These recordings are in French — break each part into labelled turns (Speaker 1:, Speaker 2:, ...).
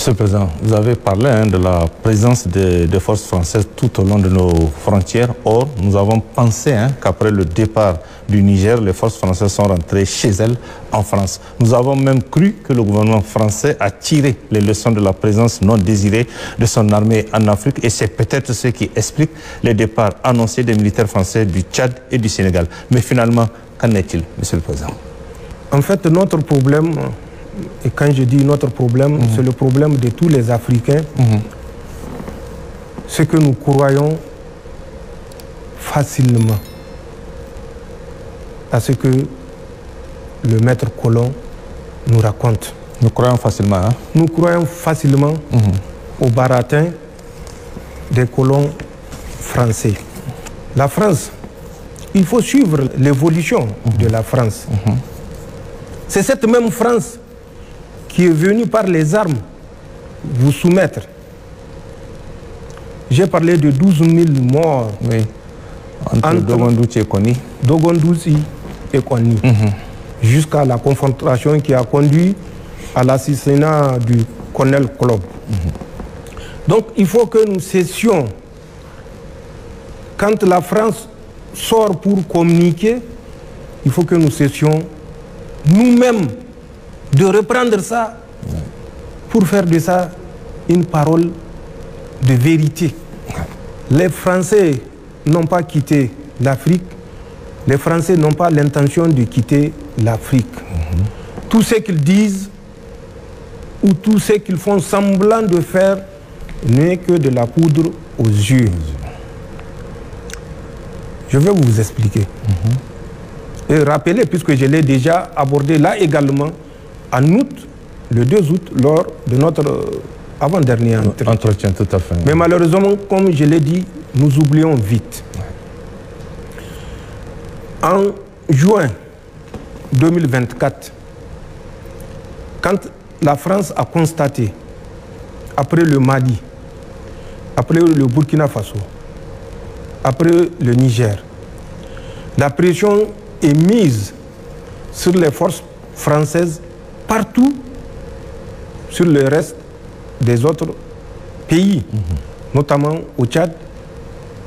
Speaker 1: Monsieur le Président, vous avez parlé de la présence des forces françaises tout au long de nos frontières. Or, nous avons pensé qu'après le départ du Niger, les forces françaises sont rentrées chez elles en France. Nous avons même cru que le gouvernement français a tiré les leçons de la présence non désirée de son armée en Afrique et c'est peut-être ce qui explique les départs annoncés des militaires français du Tchad et du Sénégal. Mais finalement, qu'en est-il, Monsieur le Président?
Speaker 2: En fait, notre problème, et quand je dis notre problème, c'est le problème de tous les Africains, c'est que nous croyons facilement à ce que le maître colon nous raconte.
Speaker 1: Nous croyons facilement,
Speaker 2: Nous croyons facilement au baratin des colons français. La France, il faut suivre l'évolution de la France. C'est cette même France qui est venue par les armes vous soumettre. J'ai parlé de 12 000 morts.
Speaker 1: Oui. Entre Dogondouchi et Kony.
Speaker 2: Dogondouchi et Kony. Jusqu'à la confrontation qui a conduit à l'assassinat du colonel Klob. Donc il faut que nous cessions. Quand la France sort pour communiquer, il faut que nous cessions nous-mêmes de reprendre ça pour faire de ça une parole de vérité. Les Français n'ont pas quitté l'Afrique. Les Français n'ont pas l'intention de quitter l'Afrique. Tout ce qu'ils disent ou tout ce qu'ils font semblant de faire n'est que de la poudre aux yeux. Je vais vous expliquer. Et rappeler, puisque je l'ai déjà abordé là également, en août, le 2 août, lors de notre avant-dernier entretien.
Speaker 1: Tout à fait.
Speaker 2: Mais malheureusement, comme je l'ai dit, nous oublions vite. En juin 2024, quand la France a constaté, après le Mali, après le Burkina Faso, après le Niger, la pression est mise sur les forces françaises partout sur le reste des autres pays, notamment au Tchad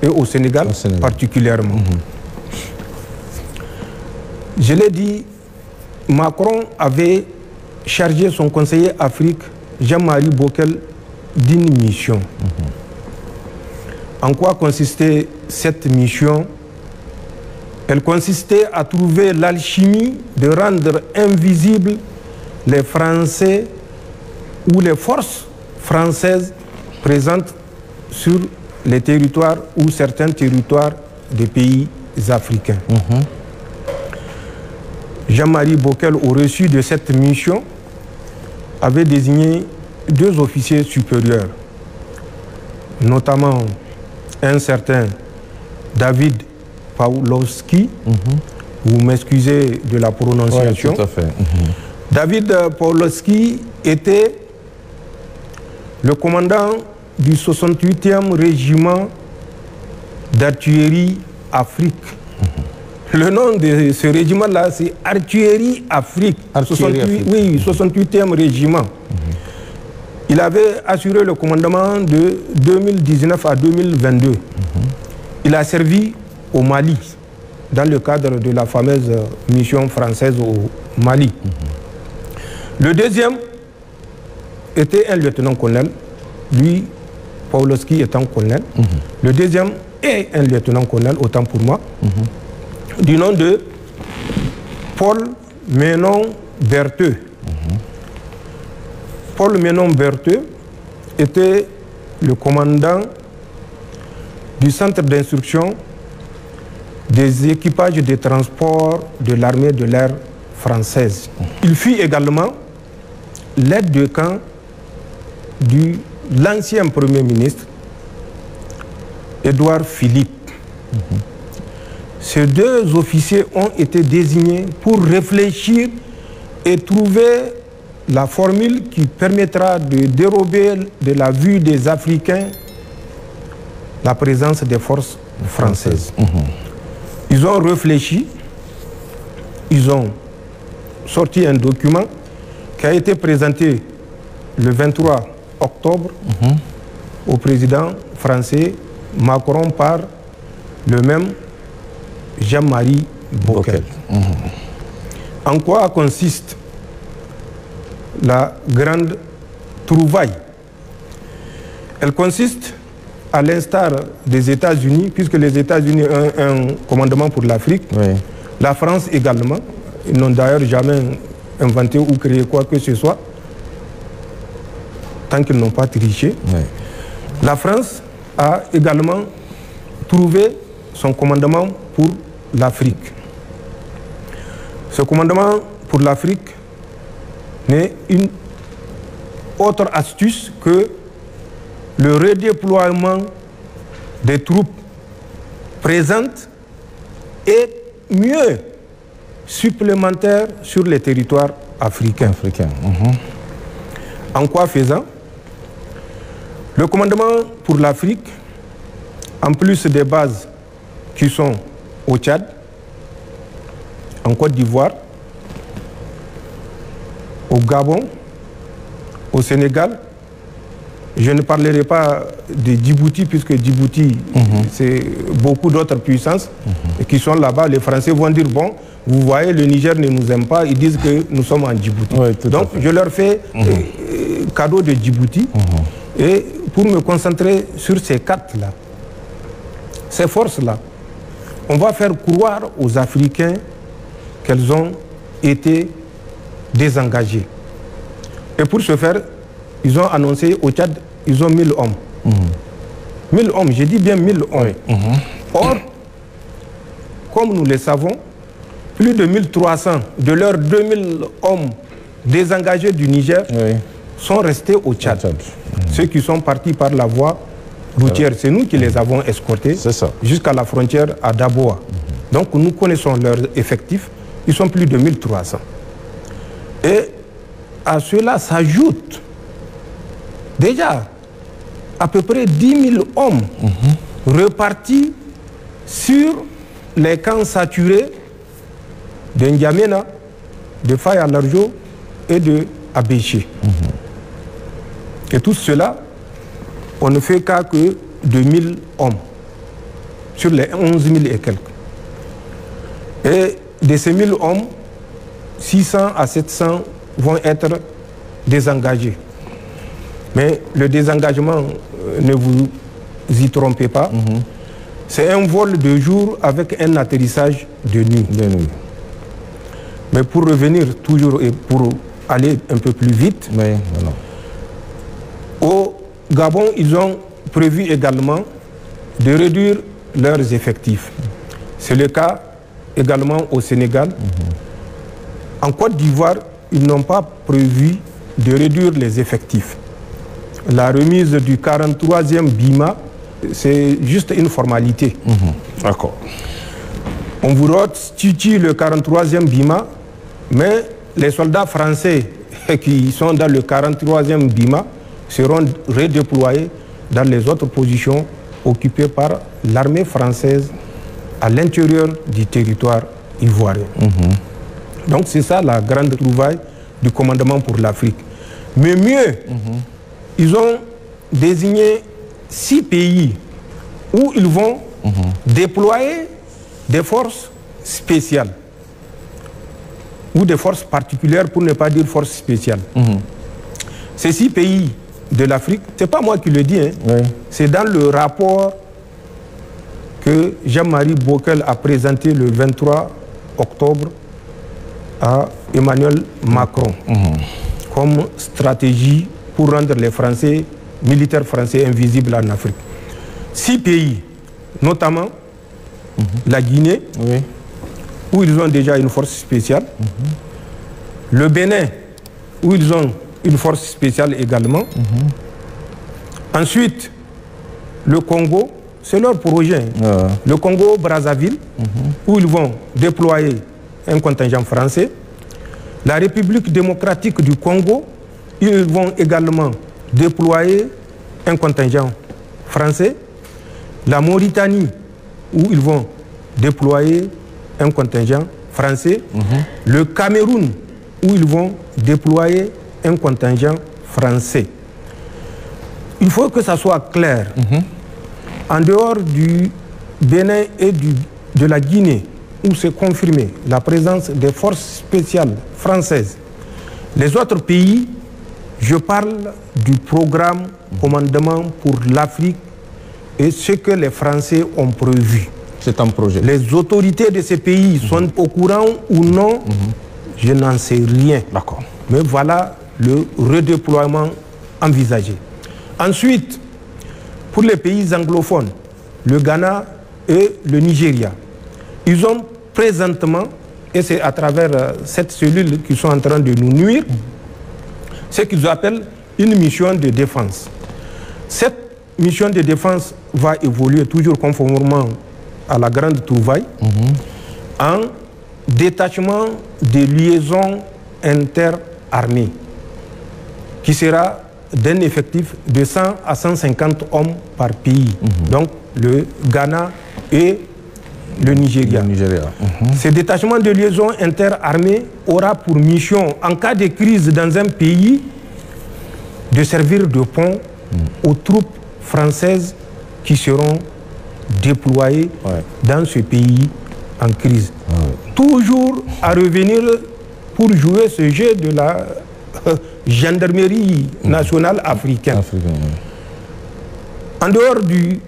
Speaker 2: et au Sénégal, particulièrement. Je l'ai dit, Macron avait chargé son conseiller Afrique, Jean-Marie Bockel, d'une mission. En quoi consistait cette mission? Elle consistait à trouver l'alchimie de rendre invisibles les Français ou les forces françaises présentes sur les territoires ou certains territoires des pays africains. Jean-Marie Bockel, au reçu de cette mission, avait désigné 2 officiers supérieurs, notamment un certain David Pawlowski, vous m'excusez de la prononciation.
Speaker 1: Oui, tout à fait.
Speaker 2: David Pawlowski était le commandant du 68e régiment d'artillerie Afrique. Le nom de ce régiment-là, c'est Artillerie Afrique. 68e régiment. Il avait assuré le commandement de 2019 à 2022. Il a servi au Mali, dans le cadre de la fameuse mission française au Mali. Le deuxième était un lieutenant-colonel, lui, Pawlowski étant colonel. Le deuxième est un lieutenant-colonel, autant pour moi, du nom de Paul Ménon Bertheux. Paul Ménon Bertheux était le commandant du centre d'instruction des équipages de transport de l'armée de l'air française. Il fut également l'aide de camp de l'ancien Premier ministre, Édouard Philippe. Ces 2 officiers ont été désignés pour réfléchir et trouver la formule qui permettra de dérober de la vue des Africains la présence des forces françaises. Ils ont réfléchi, ils ont sorti un document qui a été présenté le 23 octobre au président français Macron par le même Jean-Marie Bockel. En quoi consiste la grande trouvaille? Elle consiste, à l'instar des États-Unis, puisque les États-Unis ont un commandement pour l'Afrique, la France également. Ils n'ont d'ailleurs jamais inventé ou créé quoi que ce soit, tant qu'ils n'ont pas triché. La France a également trouvé son commandement pour l'Afrique. Ce commandement pour l'Afrique n'est une autre astuce que le redéploiement des troupes présentes et mieux supplémentaires sur les territoires africains. En quoi faisant? Le commandement pour l'Afrique, en plus des bases qui sont au Tchad, en Côte d'Ivoire, au Gabon, au Sénégal, je ne parlerai pas de Djibouti, puisque Djibouti, c'est beaucoup d'autres puissances qui sont là-bas. Les Français vont dire, bon, vous voyez, le Niger ne nous aime pas, ils disent que nous sommes en Djibouti. Donc, je leur fais cadeau de Djibouti. Et pour me concentrer sur ces quatre-là, ces forces-là, on va faire croire aux Africains qu'elles ont été désengagées. Et pour ce faire, ils ont annoncé au Tchad, ils ont 1000 hommes. 1000 hommes, j'ai dit bien 1000 hommes. Or, comme nous le savons, plus de 1300 de leurs 2000 hommes désengagés du Niger sont restés au Tchad. Ceux qui sont partis par la voie routière, c'est nous qui les avons escortés jusqu'à la frontière à Daboa. Donc nous connaissons leurs effectifs, ils sont plus de 1300. Et à cela s'ajoute déjà à peu près 10 000 hommes repartis sur les camps saturés de N'Djamena, de Faye à Larjo et de Abéché. Et tout cela, on ne fait qu'à que 2000 hommes sur les 11 000 et quelques. Et de ces 1000 hommes, 600 à 700 vont être désengagés. Mais le désengagement, ne vous y trompez pas, c'est un vol de jour avec un atterrissage de nuit. Mais pour revenir toujours et pour aller un peu plus vite, au Gabon, ils ont prévu également de réduire leurs effectifs. C'est le cas également au Sénégal. En Côte d'Ivoire, ils n'ont pas prévu de réduire les effectifs. La remise du 43e BIMA, c'est juste une formalité.
Speaker 1: D'accord.
Speaker 2: On vous restitue le 43e BIMA, mais les soldats français qui sont dans le 43e BIMA seront redéployés dans les autres positions occupées par l'armée française à l'intérieur du territoire ivoirien. Donc c'est ça la grande trouvaille du commandement pour l'Afrique. Mais mieux, ils ont désigné 6 pays où ils vont déployer des forces spéciales ou des forces particulières, pour ne pas dire forces spéciales. Ces 6 pays de l'Afrique, ce n'est pas moi qui le dis, c'est dans le rapport que Jean-Marie Bockel a présenté le 23 octobre à Emmanuel Macron comme stratégie pour rendre les Français, militaires français, invisibles en Afrique. 6 pays, notamment la Guinée, où ils ont déjà une force spéciale, le Bénin, où ils ont une force spéciale également. Ensuite, le Congo, c'est leur projet. Le Congo-Brazzaville, où ils vont déployer un contingent français. La République démocratique du Congo, ils vont également déployer un contingent français. La Mauritanie, où ils vont déployer un contingent français. Le Cameroun, où ils vont déployer un contingent français. il faut que ça soit clair. En dehors du Bénin et de la Guinée, où c'est confirmé la présence des forces spéciales françaises, les autres pays, je parle du programme Commandement pour l'Afrique et ce que les Français ont prévu.
Speaker 1: C'est un projet.
Speaker 2: Les autorités de ces pays sont au courant ou non, je n'en sais rien.
Speaker 1: D'accord.
Speaker 2: Mais voilà le redéploiement envisagé. Ensuite, pour les pays anglophones, le Ghana et le Nigeria, ils ont présentement, et c'est à travers cette cellule qu'ils sont en train de nous nuire, ce qu'ils appellent une mission de défense. Cette mission de défense va évoluer toujours conformément à la grande trouvaille en détachement de liaisons interarmées qui sera d'un effectif de 100 à 150 hommes par pays. Donc le Ghana et le Nigeria. Ce détachement de liaison interarmée aura pour mission, en cas de crise dans un pays, de servir de pont aux troupes françaises qui seront déployées dans ce pays en crise. Toujours à revenir pour jouer ce jeu de la gendarmerie nationale africaine. En dehors du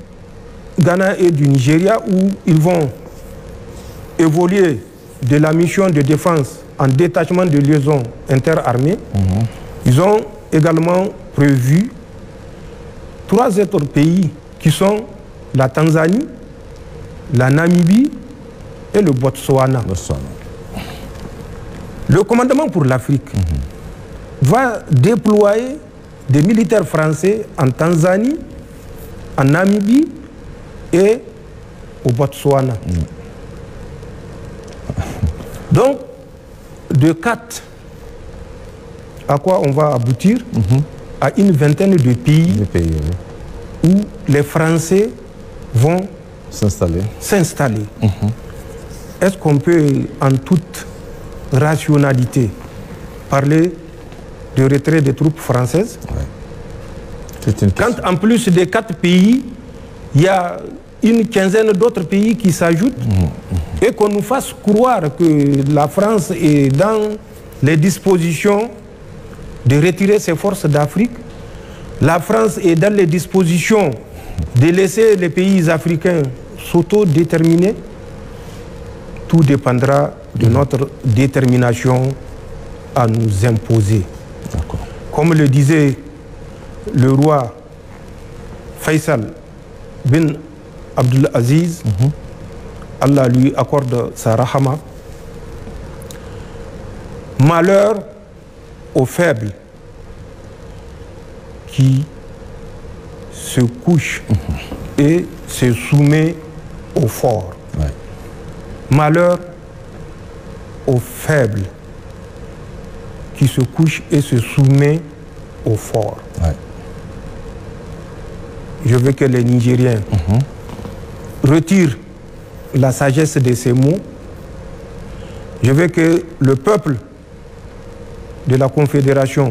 Speaker 2: Ghana et du Nigeria, où ils vont évoluer de la mission de défense en détachement de liaison interarmée, ils ont également prévu 3 autres pays qui sont la Tanzanie, la Namibie et le Botswana. Le commandement pour l'Afrique va déployer des militaires français en Tanzanie, en Namibie et au Botswana. Donc, de 4, à quoi on va aboutir? À une vingtaine de pays, où les Français vont s'installer. Est-ce qu'on peut, en toute rationalité, parler de retrait des troupes françaises? Quand en plus des 4 pays, il y a une quinzaine d'autres pays qui s'ajoutent, et qu'on nous fasse croire que la France est dans les dispositions de retirer ses forces d'Afrique, la France est dans les dispositions de laisser les pays africains s'autodéterminer, tout dépendra de notre détermination à nous imposer. Comme le disait le roi Faisal bin Abdul Aziz, Allah lui accorde sa rahama, malheur aux faibles qui se couchent et se soumet aux forts. Malheur aux faibles qui se couchent et se soumet aux forts. Je veux que les Nigériens retirent la sagesse de ces mots. Je veux que le peuple de la Confédération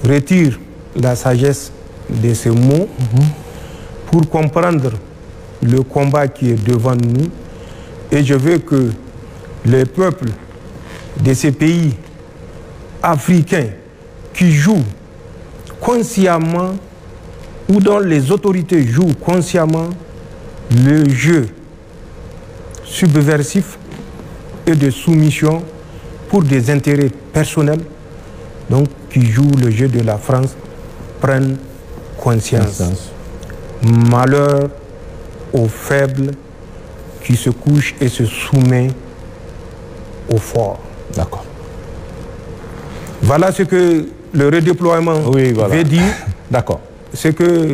Speaker 2: retire la sagesse de ces mots pour comprendre le combat qui est devant nous. Et je veux que les peuples de ces pays africains qui jouent consciemment ou dont les autorités jouent consciemment le jeu subversif et de soumission pour des intérêts personnels, donc qui jouent le jeu de la France, prennent conscience. Malheur aux faibles qui se couchent et se soumettent aux forts.
Speaker 1: D'accord.
Speaker 2: Voilà ce que le redéploiement veut dire.
Speaker 1: D'accord.
Speaker 2: Ce que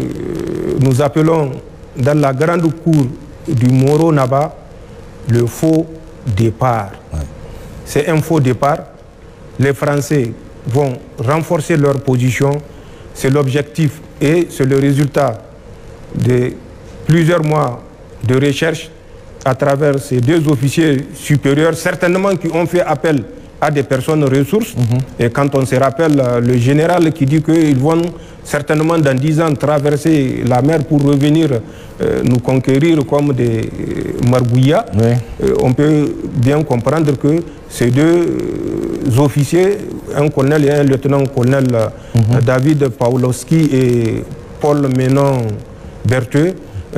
Speaker 2: nous appelons dans la grande cour du Moro Naba le faux départ. C'est un faux départ. Les Français vont renforcer leur position. C'est l'objectif et c'est le résultat de plusieurs mois de recherche à travers ces 2 officiers supérieurs, certainement qui ont fait appel à des personnes ressources. Et quand on se rappelle le général qui dit qu'ils vont certainement dans 10 ans traverser la mer pour revenir nous conquérir comme des margouillas, on peut bien comprendre que ces deux officiers, un colonel et un lieutenant-colonel, David Pawlowski et Paul Menon-Bertheux,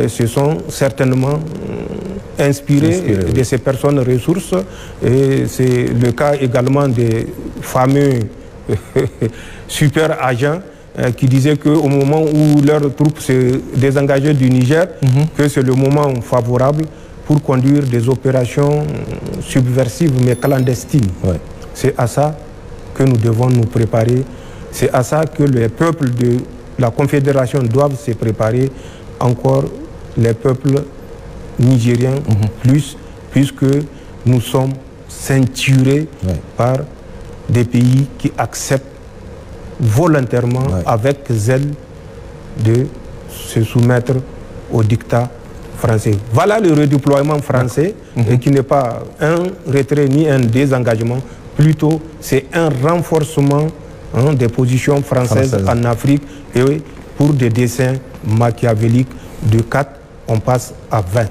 Speaker 2: se sont certainement inspirés de ces personnes ressources. Et c'est le cas également des fameux super agents qui disaient qu'au moment où leurs troupes se désengageaient du Niger, que c'est le moment favorable pour conduire des opérations subversives mais clandestines. C'est à ça que nous devons nous préparer. C'est à ça que les peuples de la Confédération doivent se préparer, encore les peuples nigériens plus, puisque nous sommes ceinturés par des pays qui acceptent volontairement, avec zèle, de se soumettre au dictat français. Voilà le redéploiement français, et qui n'est pas un retrait ni un désengagement, plutôt c'est un renforcement des positions françaises en Afrique, et pour des desseins machiavéliques de 4, on passe à 20.